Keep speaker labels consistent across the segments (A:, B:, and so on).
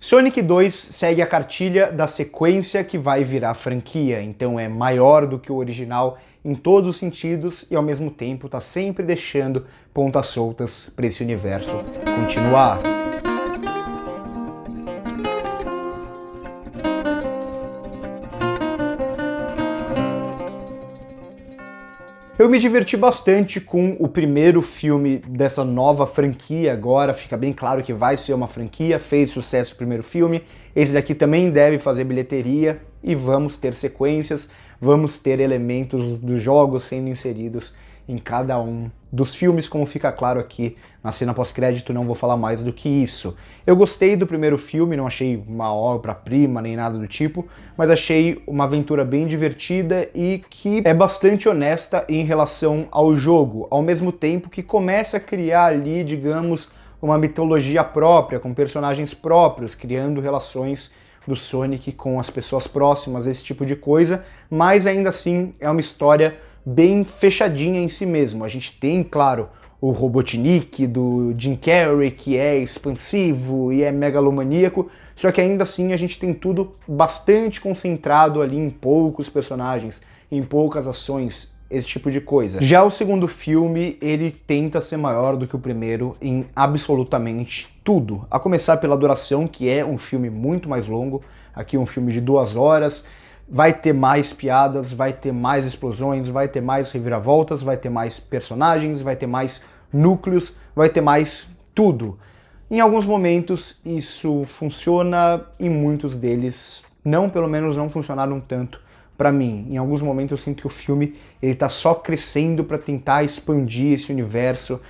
A: Sonic 2 segue a cartilha da sequência que vai virar franquia, então é maior do que o original em todos os sentidos e ao mesmo tempo está sempre deixando pontas soltas para esse universo continuar. Eu me diverti bastante com o primeiro filme dessa nova franquia agora, fica bem claro que vai ser uma franquia, fez sucesso o primeiro filme, esse daqui também deve fazer bilheteria e vamos ter sequências, vamos ter elementos dos jogos sendo inseridos em cada um dos filmes, como fica claro aqui na cena pós-crédito, não vou falar mais do que isso. Eu gostei do primeiro filme, não achei uma obra-prima nem nada do tipo, mas achei uma aventura bem divertida e que é bastante honesta em relação ao jogo, ao mesmo tempo que começa a criar ali, digamos, uma mitologia própria, com personagens próprios, criando relações do Sonic com as pessoas próximas, esse tipo de coisa, mas ainda assim é uma história bem fechadinha em si mesmo. A gente tem, claro, o Robotnik do Jim Carrey, que é expansivo e é megalomaníaco, só que ainda assim a gente tem tudo bastante concentrado ali em poucos personagens, em poucas ações, esse tipo de coisa. Já o segundo filme, ele tenta ser maior do que o primeiro em absolutamente tudo. A começar pela duração, que é um filme muito mais longo, aqui um filme de 2 horas, vai ter mais piadas, vai ter mais explosões, vai ter mais reviravoltas, vai ter mais personagens, vai ter mais núcleos, vai ter mais tudo. Em alguns momentos isso funciona, em muitos deles não, pelo menos não funcionaram tanto para mim. Em alguns momentos eu sinto que o filme ele tá só crescendo para tentar expandir esse universo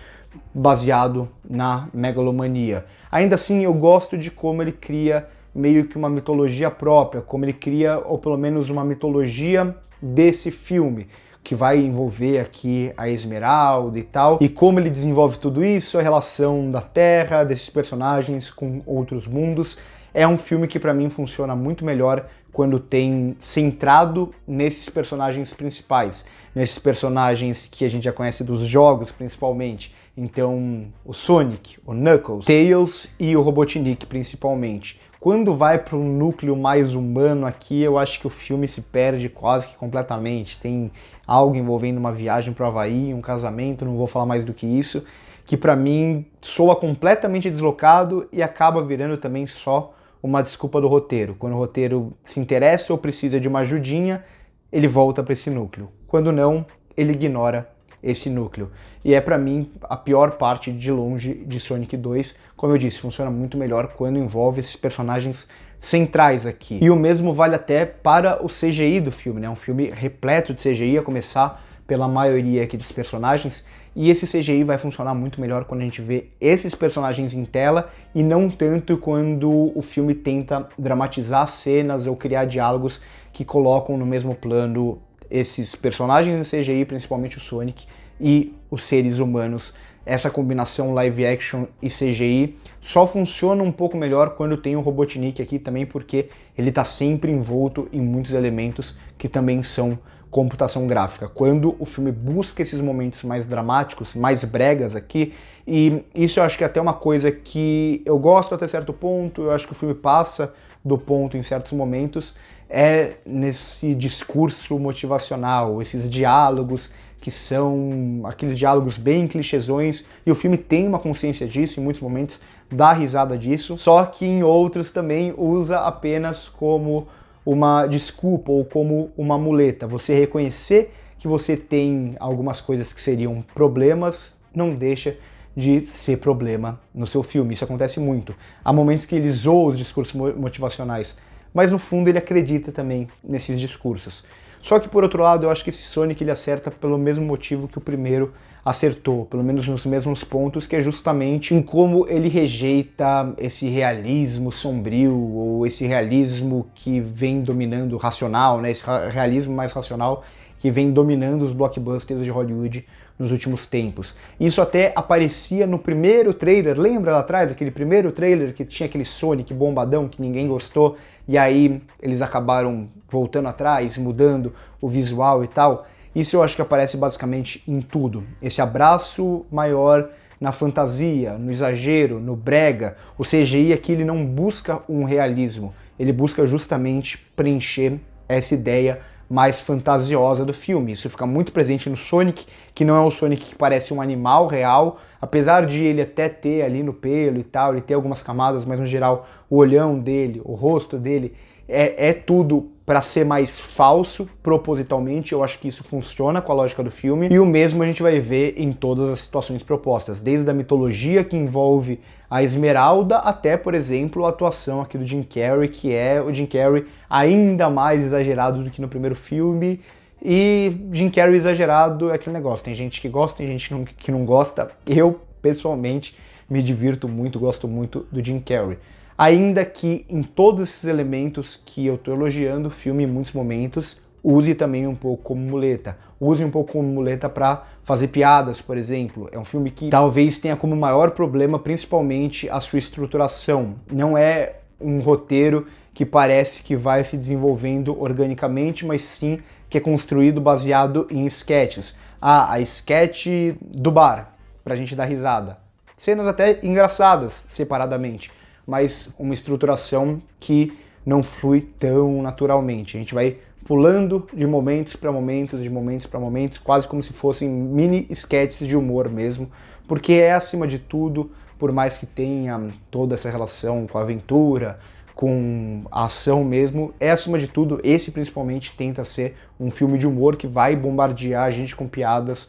A: baseado na megalomania. Ainda assim eu gosto de como ele cria meio que uma mitologia própria, como ele cria, ou pelo menos uma mitologia desse filme, que vai envolver aqui a Esmeralda e tal, e como ele desenvolve tudo isso, a relação da Terra, desses personagens com outros mundos. É um filme que para mim funciona muito melhor quando tem centrado nesses personagens principais, nesses personagens que a gente já conhece dos jogos principalmente. Então, o Sonic, o Knuckles, Tails e o Robotnik principalmente. Quando vai para um núcleo mais humano aqui, eu acho que o filme se perde quase que completamente. Tem algo envolvendo uma viagem para o Havaí, um casamento, não vou falar mais do que isso, que para mim soa completamente deslocado e acaba virando também só uma desculpa do roteiro. Quando o roteiro se interessa ou precisa de uma ajudinha, ele volta para esse núcleo. Quando não, ele ignora esse núcleo. E é para mim a pior parte de longe de Sonic 2. Como eu disse, funciona muito melhor quando envolve esses personagens centrais aqui. E o mesmo vale até para o CGI do filme, né? Um filme repleto de CGI, a começar pela maioria aqui dos personagens, e esse CGI vai funcionar muito melhor quando a gente vê esses personagens em tela e não tanto quando o filme tenta dramatizar cenas ou criar diálogos que colocam no mesmo plano esses personagens em CGI, principalmente o Sonic, e os seres humanos. Essa combinação live action e CGI só funciona um pouco melhor quando tem o Robotnik aqui também, porque ele está sempre envolto em muitos elementos que também são computação gráfica. Quando o filme busca esses momentos mais dramáticos, mais bregas aqui, e isso eu acho que é até uma coisa que eu gosto até certo ponto, eu acho que o filme passa do ponto em certos momentos, é nesse discurso motivacional, esses diálogos que são aqueles diálogos bem clichêsões, e o filme tem uma consciência disso, em muitos momentos dá risada disso, só que em outros também usa apenas como uma desculpa ou como uma muleta. Você reconhecer que você tem algumas coisas que seriam problemas, não deixa de ser problema no seu filme. Isso acontece muito. Há momentos que ele zoa os discursos motivacionais, mas no fundo ele acredita também nesses discursos. Só que por outro lado, eu acho que esse Sonic ele acerta pelo mesmo motivo que o primeiro acertou, pelo menos nos mesmos pontos, que é justamente em como ele rejeita esse realismo sombrio, ou esse realismo que vem dominando o racional, né? Esse realismo mais racional que vem dominando os blockbusters de Hollywood nos últimos tempos. Isso até aparecia no primeiro trailer, lembra lá atrás, aquele primeiro trailer que tinha aquele Sonic bombadão que ninguém gostou, e aí eles acabaram voltando atrás, mudando o visual e tal. Isso eu acho que aparece basicamente em tudo. Esse abraço maior na fantasia, no exagero, no brega. O CGI aqui ele não busca um realismo, ele busca justamente preencher essa ideia mais fantasiosa do filme. Isso fica muito presente no Sonic, que não é o Sonic que parece um animal real, apesar de ele até ter ali no pelo e tal, ele ter algumas camadas, mas no geral o olhão dele, o rosto dele, é tudo para ser mais falso, propositalmente. Eu acho que isso funciona com a lógica do filme, e o mesmo a gente vai ver em todas as situações propostas, desde a mitologia que envolve a Esmeralda, até, por exemplo, a atuação aqui do Jim Carrey, que é o Jim Carrey ainda mais exagerado do que no primeiro filme. E Jim Carrey exagerado é aquele negócio, tem gente que gosta, tem gente que não gosta. Eu, pessoalmente, me divirto muito, gosto muito do Jim Carrey. Ainda que em todos esses elementos que eu tô elogiando, o filme em muitos momentos use também um pouco como muleta. Use um pouco como muleta para fazer piadas, por exemplo. É um filme que talvez tenha como maior problema principalmente a sua estruturação. Não é um roteiro que parece que vai se desenvolvendo organicamente, mas sim que é construído baseado em sketches. A sketch do bar, pra gente dar risada. Cenas até engraçadas, separadamente, mas uma estruturação que não flui tão naturalmente. A gente vai pulando de momentos para momentos, de momentos para momentos, quase como se fossem mini sketches de humor mesmo, porque é, acima de tudo, por mais que tenha toda essa relação com a aventura, com a ação mesmo, é, acima de tudo, esse principalmente tenta ser um filme de humor que vai bombardear a gente com piadas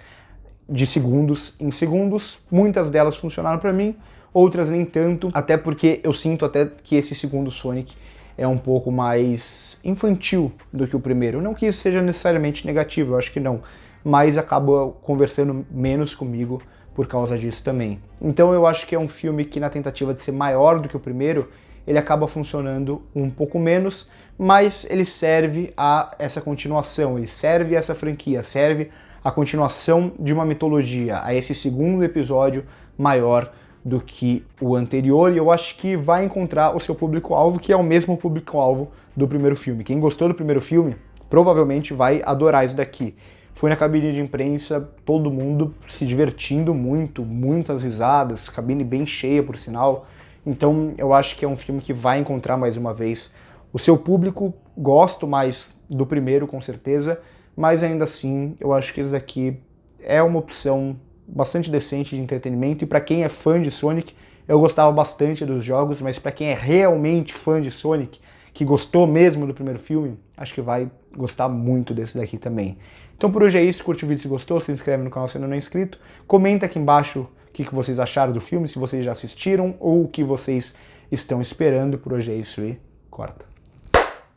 A: de segundos em segundos. Muitas delas funcionaram para mim, outras nem tanto, até porque eu sinto até que esse segundo Sonic é um pouco mais infantil do que o primeiro. Não que isso seja necessariamente negativo, eu acho que não, mas acaba conversando menos comigo por causa disso também. Então eu acho que é um filme que, na tentativa de ser maior do que o primeiro, ele acaba funcionando um pouco menos, mas ele serve a essa continuação, ele serve a essa franquia, serve a continuação de uma mitologia, a esse segundo episódio maior do que o anterior, e eu acho que vai encontrar o seu público-alvo, que é o mesmo público-alvo do primeiro filme. Quem gostou do primeiro filme provavelmente vai adorar isso daqui. Fui na cabine de imprensa, todo mundo se divertindo muito, muitas risadas, cabine bem cheia, por sinal. Então eu acho que é um filme que vai encontrar mais uma vez o seu público. Gosto mais do primeiro, com certeza, mas ainda assim eu acho que esse daqui é uma opção bastante decente de entretenimento, e para quem é fã de Sonic, eu gostava bastante dos jogos, mas para quem é realmente fã de Sonic, que gostou mesmo do primeiro filme, acho que vai gostar muito desse daqui também. Então por hoje é isso, curte o vídeo se gostou, se inscreve no canal se ainda não é inscrito, comenta aqui embaixo o que vocês acharam do filme, se vocês já assistiram ou o que vocês estão esperando. Por hoje é isso e corta.